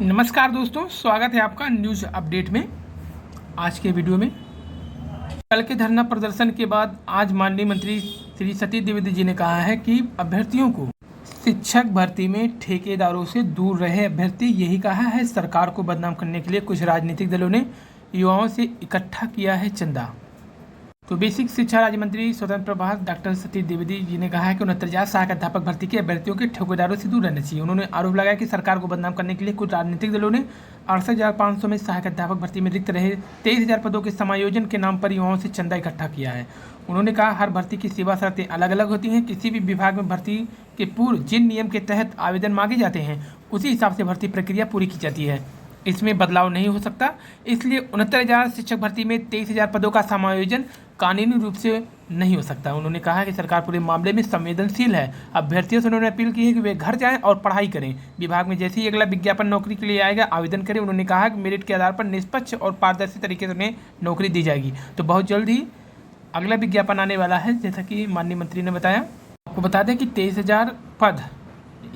नमस्कार दोस्तों, स्वागत है आपका न्यूज़ अपडेट में। आज के वीडियो में कल के धरना प्रदर्शन के बाद आज माननीय मंत्री श्री सतीश द्विवेदी जी ने कहा है कि अभ्यर्थियों को शिक्षक भर्ती में ठेकेदारों से दूर रहे। अभ्यर्थी यही कहा है। सरकार को बदनाम करने के लिए कुछ राजनीतिक दलों ने युवाओं से इकट्ठा किया है चंदा। तो बेसिक शिक्षा राज्य मंत्री स्वतंत्र प्रभार डॉक्टर सतीश द्विवेदी जी ने कहा है कि 69,000 सहायक अध्यापक भर्ती के अभ्यर्थियों के ठेकेदारों से दूर रहना चाहिए। उन्होंने आरोप लगाया कि सरकार को बदनाम करने के लिए कुछ राजनीतिक दलों ने 68,500 में सहायक अध्यापक भर्ती में रिक्त रहे 23,000 पदों के समायोजन के नाम पर युवाओं से चंदा इकट्ठा किया है। उन्होंने कहा, हर भर्ती की सेवा शर्तें अलग अलग होती हैं। किसी भी विभाग में भर्ती के पूर्व जिन नियम के तहत आवेदन मांगे जाते हैं उसी हिसाब से भर्ती प्रक्रिया पूरी की जाती है। इसमें बदलाव नहीं हो सकता। इसलिए 69,000 शिक्षक भर्ती में 23,000 पदों का समायोजन कानूनी रूप से नहीं हो सकता। उन्होंने कहा कि सरकार पूरे मामले में संवेदनशील है। अभ्यर्थियों से उन्होंने अपील की है कि वे घर जाएं और पढ़ाई करें। विभाग में जैसे ही अगला विज्ञापन नौकरी के लिए आएगा, आवेदन करें। उन्होंने कहा कि मेरिट के आधार पर निष्पक्ष और पारदर्शी तरीके से उन्हें नौकरी दी जाएगी। तो बहुत जल्द ही अगला विज्ञापन आने वाला है, जैसा कि माननीय मंत्री ने बताया। आपको बता दें कि 23,000 पद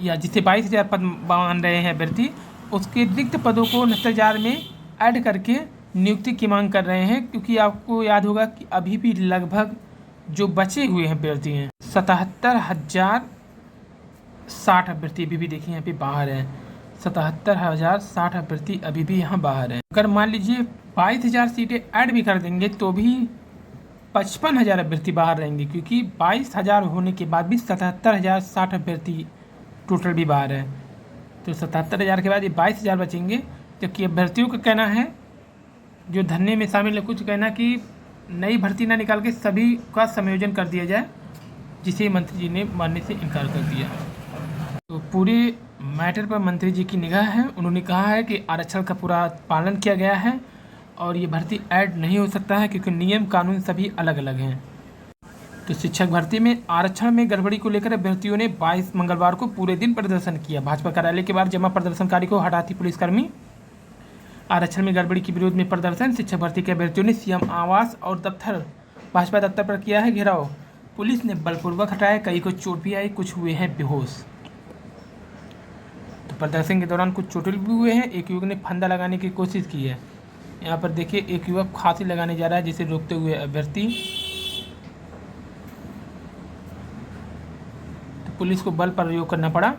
या जिसे 22,000 पद मान रहे हैं अभ्यर्थी, उसके रिक्त पदों को 69,000 में ऐड करके नियुक्ति की मांग कर रहे हैं। क्योंकि आपको याद होगा कि अभी भी लगभग जो बचे हुए हैं अभ्यर्थी हैं 77,060 अभ्यर्थी अभी भी देखिए यहाँ पे बाहर हैं। 77,060 अभ्यर्थी अभी भी यहाँ बाहर हैं। अगर मान लीजिए 22,000 सीटें ऐड भी कर देंगे तो भी 55,000 अभ्यर्थी बाहर रहेंगे, क्योंकि 22,000 होने के बाद भी 77,060 अभ्यर्थी टोटल भी बाहर है। तो 77,000 के बाद ये 22,000 बचेंगे। जबकि अभ्यर्थियों का कहना है, जो धरने में शामिल है, कुछ कहना कि नई भर्ती ना निकाल के सभी का संयोजन कर दिया जाए, जिसे मंत्री जी ने मानने से इनकार कर दिया। तो पूरे मैटर पर मंत्री जी की निगाह है। उन्होंने कहा है कि आरक्षण का पूरा पालन किया गया है और ये भर्ती ऐड नहीं हो सकता है, क्योंकि नियम कानून सभी अलग अलग हैं। तो शिक्षक भर्ती में आरक्षण में गड़बड़ी को लेकर अभ्यर्थियों ने 22 मंगलवार को पूरे दिन प्रदर्शन किया। भाजपा कार्यालय के बाहर जमा प्रदर्शनकारी को हटाती पुलिसकर्मी। आरक्षण में गड़बड़ी के विरोध में प्रदर्शन। शिक्षक भर्ती के अभ्यर्थियों ने सीएम आवास और भाजपा दफ्तर पर किया है घेराव। पुलिस ने बलपूर्वक हटाया। कई को चोट भी आई, कुछ हुए हैं बेहोश। तो प्रदर्शन के दौरान कुछ चोटिल भी हुए हैं। एक युवक ने फंदा लगाने की कोशिश की है। यहाँ पर देखिए, एक युवक फांसी लगाने जा रहा है, जिसे रोकते हुए अभ्यर्थी। तो पुलिस को बल प्रयोग करना पड़ा।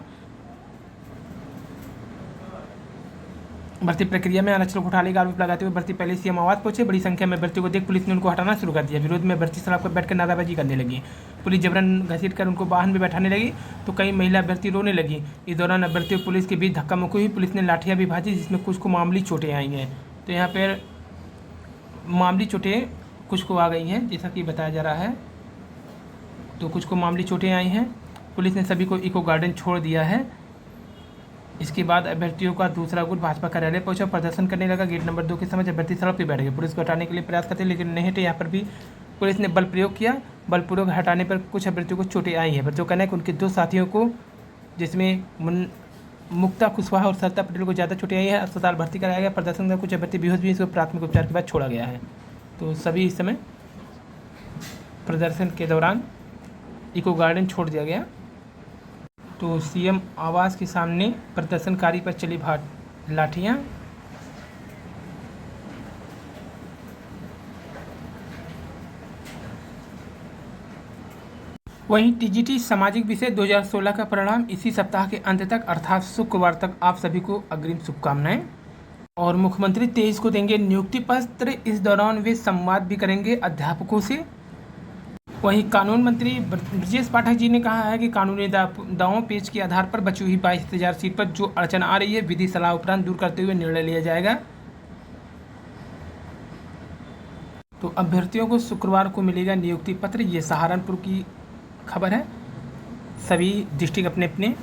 भर्ती प्रक्रिया में आरक्षण घोटाले का आरोप लगाते हुए भर्ती पहले सीएम आवास पहुंचे। बड़ी संख्या में अभ्यर्थियों को देख पुलिस ने उनको हटाना शुरू कर दिया। विरोध में अभ्यर्थी सड़क पर बैठकर नाराबाजी करने लगी। पुलिस जबरन घसीट कर उनको वाहन में बैठाने लगी, तो कई महिला अभ्यर्थी रोने लगी। इस दौरान अभ्यर्थियों पुलिस के बीच धक्का मुक्की हुई। पुलिस ने लाठियां भी भाजी, जिसमें कुछ को मामूली चोटें आई हैं। तो यहाँ पर मामूली चोटें कुछ को आ गई हैं, जैसा कि बताया जा रहा है। तो कुछ को मामूली चोटें आई हैं। पुलिस ने सभी को इको गार्डन छोड़ दिया है। इसके बाद अभ्यर्थियों का दूसरा गुट भाजपा कार्यालय पहुंचा, प्रदर्शन करने लगा। गेट नंबर 2 के समय अभ्यर्थी सड़क पर बैठ गए। पुलिस को हटाने के लिए प्रयास करते लेकिन नहीं हटे। यहाँ पर भी पुलिस ने बल प्रयोग किया। बलपूर्वक हटाने पर कुछ अभ्यर्थियों को चोटें आई हैं। जो कहना है कि उनके 2 साथियों को, जिसमें मुक्ता कुशवाहा और सरिता पटेल को ज़्यादा चोटें आई है, अस्पताल भर्ती कराया गया। प्रदर्शन में कुछ अभ्यर्थी बेहोश भी, इसको प्राथमिक उपचार के बाद छोड़ा गया है। तो सभी इस समय प्रदर्शन के दौरान इको गार्डन छोड़ दिया गया। तो सीएम आवास के सामने प्रदर्शनकारी पर चली लाठियां। वहीं टीजीटी सामाजिक विषय 2016 का परिणाम इसी सप्ताह के अंत तक अर्थात शुक्रवार तक। आप सभी को अग्रिम शुभकामनाएं। और मुख्यमंत्री 23 को देंगे नियुक्ति पत्र। इस दौरान वे संवाद भी करेंगे अध्यापकों से। वहीं कानून मंत्री ब्रजेश पाठक जी ने कहा है कि कानूनी दावों पेश के आधार पर बची हुई 22,000 सीट पर जो अड़चन आ रही है, विधि सलाह उपरांत दूर करते हुए निर्णय लिया जाएगा। तो अभ्यर्थियों को शुक्रवार को मिलेगा नियुक्ति पत्र। ये सहारनपुर की खबर है। सभी डिस्ट्रिक्ट अपने अपने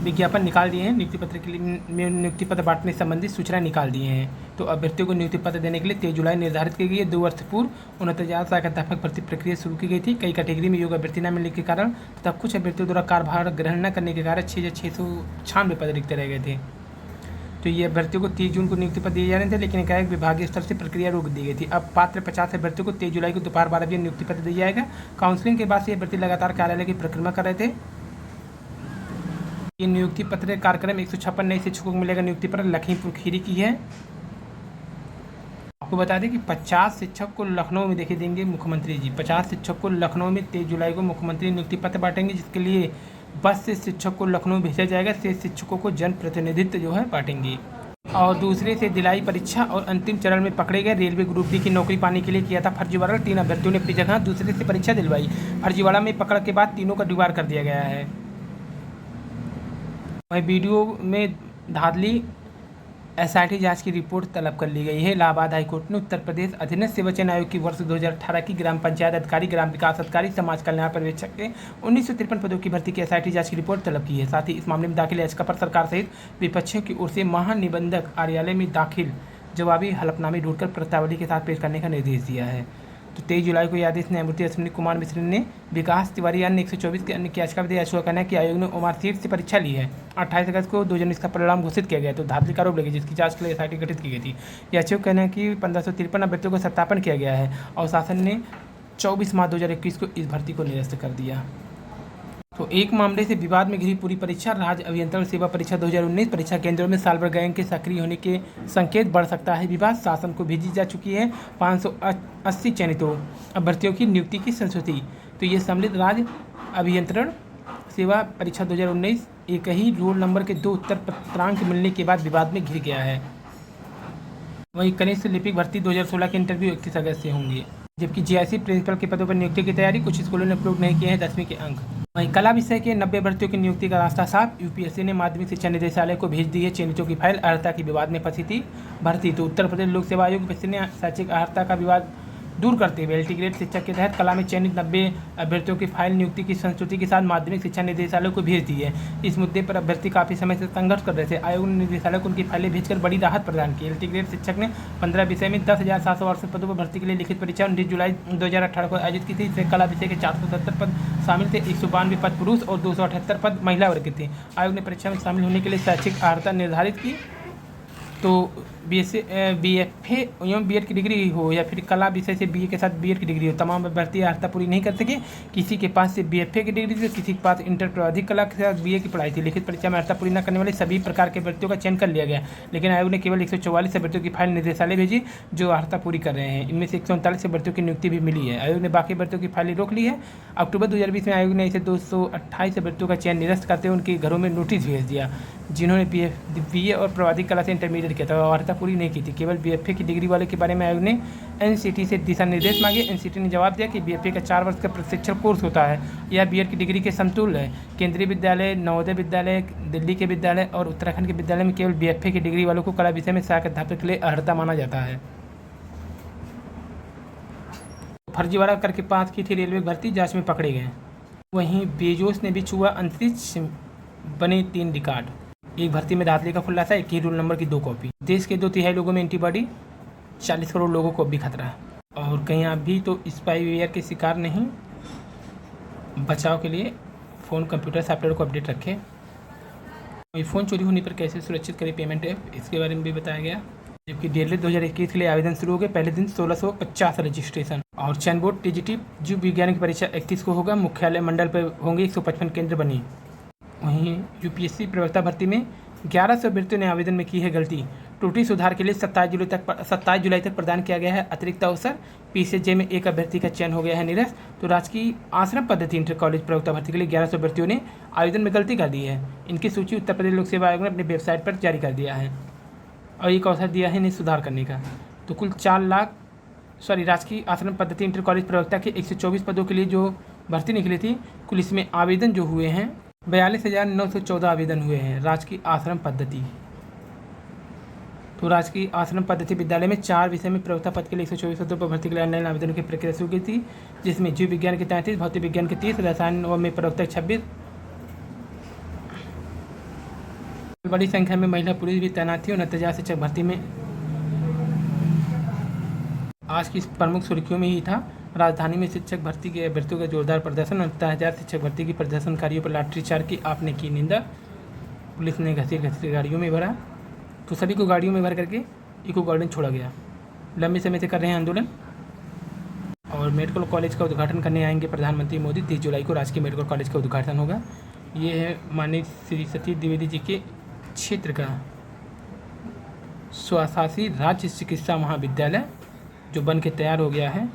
विज्ञापन निकाल दिए हैं। नियुक्ति पत्र के लिए नियुक्ति पत्र बांटने संबंधी सूचना निकाल दिए हैं। तो अभ्यर्थियों को नियुक्ति पत्र देने के लिए 23 जुलाई निर्धारित की गई है। 2 वर्ष पूर्व 69,000 सहायक अध्यापक भर्ती प्रक्रिया शुरू की गई थी। कई कैटेगरी में योग्य अभ्यर्थी न मिलने के कारण तथा कुछ अभ्यर्थियों द्वारा कार्यभार ग्रहण न करने के कारण 6,696 पद रिक्त रह गए थे। तो ये अभ्यर्थियों को 30 जून को नियुक्ति पत्र दिए जाने थे, लेकिन एकाएक विभागीय स्तर से प्रक्रिया रोक दी गई थी। अब पात्र 50 अभ्यर्थियों को 23 जुलाई को दोपहर 12 बजे नियुक्ति पत्र दिया जाएगा। काउंसलिंग के बाद से अभ्यर्थी लगातार कार्यालय की परिक्रमा कर रहे थे। ये नियुक्ति पत्र कार्यक्रम 156 नए शिक्षकों को मिलेगा नियुक्ति पत्र, लखीमपुर खीरी की है। आपको बता दें कि 50 शिक्षक को लखनऊ में देखे देंगे मुख्यमंत्री जी। 50 शिक्षक को लखनऊ में 23 जुलाई को मुख्यमंत्री नियुक्ति पत्र बांटेंगे, जिसके लिए बस से शिक्षक को लखनऊ भेजा जाएगा। से शिक्षकों को जनप्रतिनिधित्व जो है बांटेंगे। और दूसरे से दिलाई परीक्षा और अंतिम चरण में पकड़े गए रेलवे ग्रुप डी की नौकरी पाने के लिए किया था फर्जीवाड़ा। 3 अभ्यर्थियों ने अपनी जगह दूसरे से परीक्षा दिलवाई। फर्जीवाड़ा में पकड़ के बाद तीनों का डिबार कर दिया गया है। वहीं वीडियो में धांधली एसआईटी जांच की रिपोर्ट तलब कर ली गई है। इलाहाबाद हाईकोर्ट ने उत्तर प्रदेश अधीनस्थ सेवा चयन आयोग की वर्ष 2018 की ग्राम पंचायत अधिकारी, ग्राम विकास अधिकारी, समाज कल्याण पर्यवेक्षक के 1953 पदों की भर्ती की एसआईटी जांच की रिपोर्ट तलब की है। साथ ही इस मामले में दाखिल याचिका पर सरकार सहित विपक्षियों की ओर से महानिबंधक कार्यालय में दाखिल जवाबी हलफनामे ढूंढकर प्रत्यावली के साथ पेश करने का निर्देश दिया है। तो 23 जुलाई को आदेश न्यायमूर्ति अश्विनी कुमार मिश्र ने विकास तिवारी अन्य 124 के अन्य की याचिका पर याचिका कहना है कि आयोग ने ओमार सीट से परीक्षा ली है। 28 अगस्त को 2 जनवरी इसका परिणाम घोषित किया गया। तो धांधली का आरोप लगी, जिसकी जांच के लिए एसआईटी गठित की गई थी। याचिका कहना है कि 1553 अभ्यर्थियों का सत्यापन किया गया है और शासन ने 24 मार्च 2021 को इस भर्ती को निरस्त कर दिया। तो एक मामले से विवाद में घिरी पूरी परीक्षा। राज्य अभियंत्रण सेवा परीक्षा 2019 परीक्षा केंद्रों में साल भर गैंग के सक्रिय होने के संकेत बढ़ सकता है। विवाद शासन को भेजी जा चुकी है 580 चयनितों अभ्यर्थियों की नियुक्ति की संस्तुति। तो ये सम्मिलित राज्य अभियंत्रण सेवा परीक्षा 2019 एक ही रोल नंबर के 2 उत्तर पत्रांक मिलने के बाद विवाद में घिर गया है। वहीं कनिष्ठ लिपिक भर्ती 2016 के इंटरव्यू 31 अगस्त से होंगे, जबकि जीआईसी प्रिंसिपल के पदों पर नियुक्ति की तैयारी। कुछ स्कूलों ने अपलोड नहीं किए हैं 10वीं के अंक। वहीं कला विषय के 90 भर्तियों की नियुक्ति का रास्ता साफ। यूपीएससी ने माध्यमिक शिक्षा निदेशालय को भेज दी है चयनितों की फाइल। अर्हता की विवाद में फंसी थी भर्ती। तो उत्तर प्रदेश लोक सेवा आयोग यूपीएससी ने शैक्षिक अर्हता का विवाद दूर करते हुए एलटी ग्रेड शिक्षक के तहत कला में चयनित 90 अभ्यर्थियों की फाइल नियुक्ति की संस्तुति के साथ माध्यमिक शिक्षा निदेशालय को भेज दी है। इस मुद्दे पर अभ्यर्थी काफ़ी समय से संघर्ष कर रहे थे। आयोग ने निदेशालय को उनकी फाइलें भेजकर बड़ी राहत प्रदान की। एलटी ग्रेड शिक्षक ने 15 विषय में 10,768 पदों पर भर्ती के लिए लिखित परीक्षा 19 जुलाई 2018 को आयोजित की थी। इसमें कला विषय के 477 पद शामिल थे। 192 पद पुरुष और 278 पद महिला वर्ग के थे। आयोग ने परीक्षा में शामिल होने के लिए शैक्षिक अर्हता निर्धारित की। तो बीएफए एवं बीएड की डिग्री हो या फिर कला विषय से बीए के साथ बीएड की डिग्री हो, तमाम अभ्यर्थी अर्हता पूरी नहीं कर सके। किसी के पास से बीएफए की डिग्री थी, किसी के पास इंटर प्रावधिक कला के साथ बीए की पढ़ाई थी। लिखित परीक्षा में अर्हता पूरी न करने वाले सभी प्रकार के अभ्यर्थियों का चयन कर लिया गया। लेकिन आयोग ने केवल 144 अभ्यर्थियों की फाइल निदेशालय भेजी जो अर्हता पूरी कर रहे हैं। इनमें से 139 अभ्यर्थियों की नियुक्ति भी मिली है। आयोग ने बाकी अभ्यर्थियों की फाइलें रोक ली है। अक्टूबर 2020 में आयोग ने इसे 228 अभ्यर्थियों का चयन निरस्त करते हुए उनके घरों में नोटिस भेज दिया, जिन्होंने बीए और प्रावधिक कला से इंटरमीडिएट किया था और अर्हता पूरी नहीं की थी। केवल बीएफए की डिग्री वाले के बारे में आयोग ने एनसीटी से दिशा निर्देश मांगे। एनसीटी ने जवाब दिया कि बीएफए का 4 वर्ष का प्रशिक्षण कोर्स होता है। यह बीएड की डिग्री के समतुल्य है। केंद्रीय विद्यालय, नवोदय विद्यालय, दिल्ली के विद्यालय और उत्तराखंड के विद्यालय में केवल बीएफए की डिग्री वालों को कला विषय में सहायक अध्यापक के लिए अर्हता माना जाता है। फर्जीवाड़ा करके पास की थी रेलवे भर्ती, जांच में पकड़े गए। वहीं बेजोस ने भी छुआ अंतरिक्ष, बने 3 रिकॉर्ड। एक भर्ती में धांधली का खुलासा, 1 ही रोल नंबर की 2 कॉपी। देश के 2/3 लोगों में एंटीबॉडी, 40 करोड़ लोगों को भी खतरा। और कहीं आप भी तो स्पाईवेयर के शिकार नहीं। बचाव के लिए फ़ोन, कंप्यूटर, सॉफ्टवेयर को अपडेट रखें। फ़ोन चोरी होने पर कैसे सुरक्षित करें पेमेंट ऐप, इसके बारे में भी बताया गया। जबकि डीएलएड 2021 के लिए आवेदन शुरू हो गए। पहले दिन 1650 रजिस्ट्रेशन। और चयन बोर्ड टीजीटी जीव विज्ञान की परीक्षा 31 को होगा। मुख्यालय मंडल पर होंगे 155 केंद्र बनी। वहीं यूपीएससी प्रवक्ता भर्ती में 1100 अभ्यर्थियों ने आवेदन में की है गलती। त्रुटि सुधार के लिए 27 जुलाई तक प्रदान किया गया है अतिरिक्त अवसर। पीसीजे में 1 अभ्यर्थी का चयन हो गया है निरस्त। तो राजकीय आश्रम पद्धति इंटर कॉलेज प्रवक्ता भर्ती के लिए 1100 अभ्यर्थियों ने आवेदन में गलती कर दी है। इनकी सूची उत्तर प्रदेश लोक सेवा आयोग ने अपनी वेबसाइट पर जारी कर दिया है और एक अवसर दिया है इन्हें सुधार करने का। तो कुल राजकीय आश्रम पद्धति इंटर कॉलेज प्रवक्ता के 124 पदों के लिए जो भर्ती निकली थी, कुल इसमें आवेदन जो हुए हैं 42,914 आवेदन हुए हैं राजकीय आश्रम पद्धति। तो राजकीय आश्रम पद्धति विद्यालय में 4 विषय में प्रवक्ता पद के लिए 124 पदों पर भर्ती के लिए ऑनलाइन आवेदन की प्रक्रिया शुरू की थी, जिसमें जीव विज्ञान के 33, भौतिक विज्ञान के 30, रसायन में प्रवक्ता 26। बड़ी संख्या में महिला पुलिस भी तैनात थी और नतीजा शिक्षक भर्ती में आज की प्रमुख सुर्खियों में ही था। राजधानी में शिक्षक भर्ती के अभ्यर्थियों का जोरदार प्रदर्शन। 49,000 शिक्षक भर्ती की प्रदर्शनकारियों पर लाठीचार्ज की आपने की निंदा। पुलिस ने घसीट गाड़ियों में भरा। तो सभी को गाड़ियों में भर करके इको गार्डन छोड़ा गया। लंबे समय से कर रहे हैं आंदोलन। और मेडिकल कॉलेज का उद्घाटन करने आएंगे प्रधानमंत्री मोदी। 30 जुलाई को राजकीय मेडिकल कॉलेज का उद्घाटन होगा। ये है माननीय श्री सती द्विवेदी जी के क्षेत्र का स्वशासी राज्य चिकित्सा महाविद्यालय जो बन के तैयार हो गया है।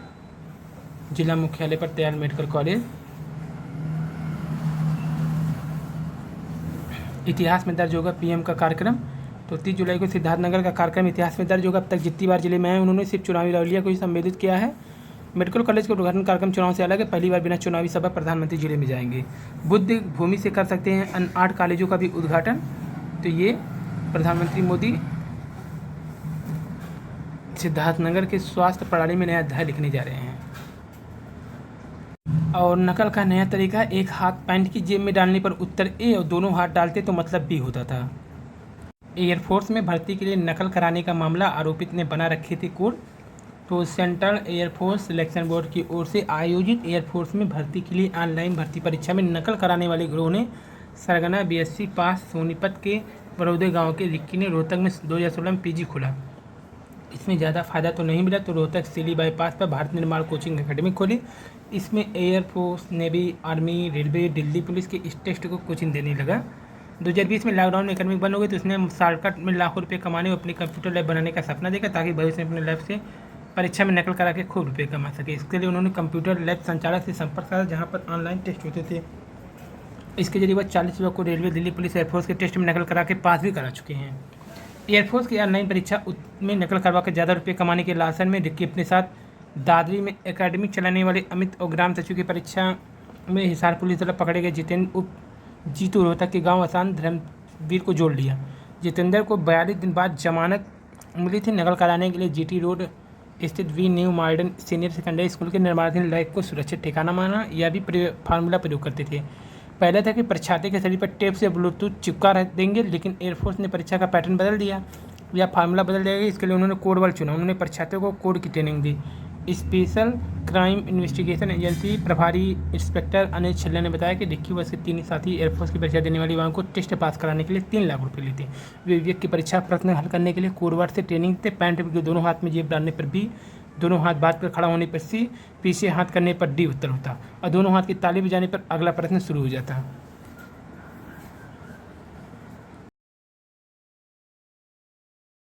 जिला मुख्यालय पर तैयार मेडिकल कॉलेज। इतिहास में दर्ज होगा पीएम का कार्यक्रम। तो 30 जुलाई को सिद्धार्थनगर का कार्यक्रम इतिहास में दर्ज होगा। अब तक जितनी बार जिले में आए उन्होंने सिर्फ चुनावी रैलियां को ही संबोधित किया है। मेडिकल कॉलेज का उद्घाटन कार्यक्रम चुनाव से अलग है। पहली बार बिना चुनावी सभा प्रधानमंत्री जिले में जाएंगे। बुद्ध भूमि से कर सकते हैं 8 कॉलेजों का भी उद्घाटन। तो ये प्रधानमंत्री मोदी सिद्धार्थनगर के स्वास्थ्य प्रणाली में नया अध्याय लिखने जा रहे हैं। और नकल का नया तरीका, एक हाथ पैंट की जेब में डालने पर उत्तर ए और दोनों हाथ डालते तो मतलब बी होता था। एयरफोर्स में भर्ती के लिए नकल कराने का मामला, आरोपित ने बना रखे थे कोड। तो सेंट्रल एयरफोर्स सिलेक्शन बोर्ड की ओर से आयोजित एयरफोर्स में भर्ती के लिए ऑनलाइन भर्ती परीक्षा में नकल कराने वाले गिरोह ने सरगना बीएससी पास सोनीपत के बरौदे गाँव के रिक्की ने रोहतक में 2016 में पीजी खोला। इसमें ज़्यादा फायदा तो नहीं मिला तो रोहतक सिली बाईपास पर भारत निर्माण कोचिंग एकेडमी खोली। इसमें air force, navy, army, railway, Delhi police के इस टेस्ट को कोचिंग देने लगा। 2020 में लॉकडाउन में एकेडमिक बंद हो गई तो उसने शॉर्टकट में लाखों रुपये कमाने और अपनी कंप्यूटर लैब बनाने का सपना देखा ताकि भविष्य में अपने लैब से परीक्षा में नकल करा के खूब रुपये कमा सके। इसके लिए उन्होंने कंप्यूटर लैब संचालक से संपर्क करा जहाँ पर ऑनलाइन टेस्ट होते थे। इसके जरिए वह 40 लोगों को रेलवे, दिल्ली पुलिस, एयरफोर्स के टेस्ट में नकल करा के पास भी करा चुके हैं। एयरफोर्स की ऑनलाइन परीक्षा में नकल करवा के ज़्यादा रुपये कमाने के लालच में रिक्की अपने साथ दादरी में एकेडमिक चलाने वाले अमित और ग्राम सचिव की परीक्षा में हिसार पुलिस द्वारा पकड़े गए जितेंद्र उप जीतू रोहतक के गांव आसान धर्मवीर को जोड़ लिया। जितेंद्र को 42 दिन बाद जमानत मिली थी। नकल कराने के लिए जीटी रोड स्थित V new modern senior secondary school के निर्माणाधीन लैब को सुरक्षित ठिकाना माना। यह भी फार्मूला प्रयोग करते थे। पहले था कि परीक्षार्थी के शरीर पर टेप से ब्लूटूथ चिपका रख देंगे, लेकिन एयरफोर्स ने परीक्षा का पैटर्न बदल दिया या फार्मूला बदल दिया। इसके लिए उन्होंने कोड वर्ड चुना। उन्होंने परीक्षार्थियों को कोड की ट्रेनिंग दी। स्पेशल क्राइम इन्वेस्टिगेशन एजेंसी प्रभारी इंस्पेक्टर अनिल छल्ला ने बताया कि रिक्की व उसके 3 साथी एयरफोर्स की परीक्षा देने वाले युवाओं को टेस्ट पास कराने के लिए 3 लाख रुपये लेते। वे विवेक की परीक्षा प्रश्न हल करने के लिए कोड वर्ड से ट्रेनिंग देते। पैंट के दोनों हाथ में जेब डालने पर बी, दोनों हाथ बात कर खड़ा होने पर सी, पीछे हाथ करने पर डी उत्तर होता और दोनों हाथ की ताली बजाने पर अगला प्रश्न शुरू हो जाता।